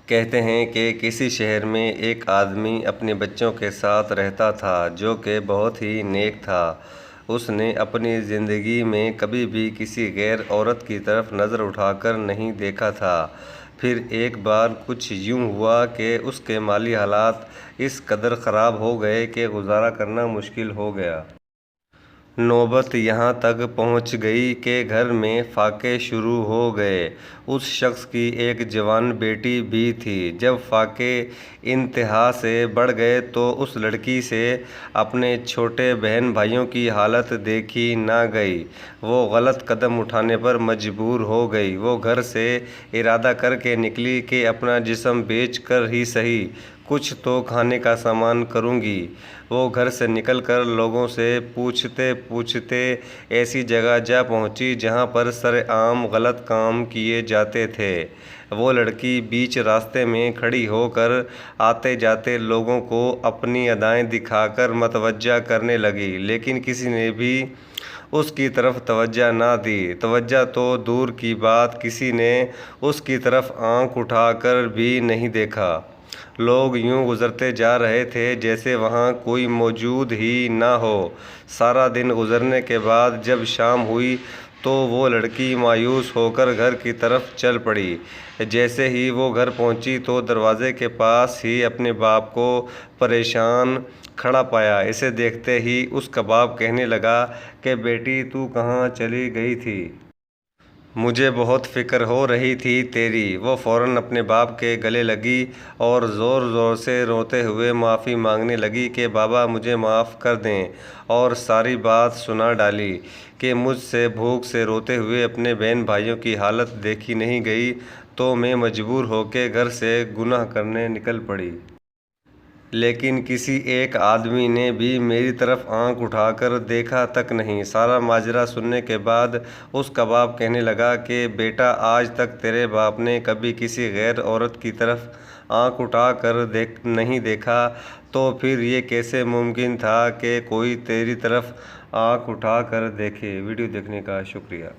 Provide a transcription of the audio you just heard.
کہتے ہیں کہ کسی شہر میں ایک آدمی اپنے بچوں کے ساتھ رہتا تھا جو کہ بہت ہی نیک تھا۔ اس نے اپنی زندگی میں کبھی بھی کسی غیر عورت کی طرف نظر اٹھا کر نہیں دیکھا تھا۔ پھر ایک بار کچھ یوں ہوا کہ اس کے مالی حالات اس قدر خراب ہو گئے کہ گزارا کرنا مشکل ہو گیا۔ نوبت یہاں تک پہنچ گئی کہ گھر میں فاقے شروع ہو گئے۔ اس شخص کی ایک جوان بیٹی بھی تھی۔ جب فاقے انتہا سے بڑھ گئے تو اس لڑکی سے اپنے چھوٹے بہن بھائیوں کی حالت دیکھی نہ گئی۔ وہ غلط قدم اٹھانے پر مجبور ہو گئی۔ وہ گھر سے ارادہ کر کے نکلی کہ اپنا جسم بیچ کر ہی صحیح کچھ تو کھانے کا سامان کروں گی۔ وہ گھر سے نکل کر لوگوں سے پوچھتے پوچھتے ایسی جگہ جا پہنچی جہاں پر سرعام غلط کام کیے جاتے تھے۔ وہ لڑکی بیچ راستے میں کھڑی ہو کر آتے جاتے لوگوں کو اپنی ادائیں دکھا کر متوجہ کرنے لگی، لیکن کسی نے بھی اس کی طرف توجہ نہ دی۔ توجہ تو دور کی بات، کسی نے اس کی طرف آنکھ اٹھا کر بھی نہیں دیکھا۔ لوگ یوں گزرتے جا رہے تھے جیسے وہاں کوئی موجود ہی نہ ہو۔ سارا دن گزرنے کے بعد جب شام ہوئی تو وہ لڑکی مایوس ہو کر گھر کی طرف چل پڑی۔ جیسے ہی وہ گھر پہنچی تو دروازے کے پاس ہی اپنے باپ کو پریشان کھڑا پایا۔ اسے دیکھتے ہی اس کا باپ کہنے لگا کہ بیٹی تو کہاں چلی گئی تھی؟ مجھے بہت فکر ہو رہی تھی تیری۔ وہ فوراً اپنے باپ کے گلے لگی اور زور زور سے روتے ہوئے معافی مانگنے لگی کہ بابا مجھے معاف کر دیں، اور ساری بات سنا ڈالی کہ مجھ سے بھوک سے روتے ہوئے اپنے بہن بھائیوں کی حالت دیکھی نہیں گئی تو میں مجبور ہو کے گھر سے گناہ کرنے نکل پڑی۔ لیکن کسی ایک آدمی نے بھی میری طرف آنکھ اٹھا کر دیکھا تک نہیں۔ سارا ماجرا سننے کے بعد اس کا باپ کہنے لگا کہ بیٹا آج تک تیرے باپ نے کبھی کسی غیر عورت کی طرف آنکھ اٹھا کر نہیں دیکھا، تو پھر یہ کیسے ممکن تھا کہ کوئی تیری طرف آنکھ اٹھا کر دیکھے؟ ویڈیو دیکھنے کا شکریہ۔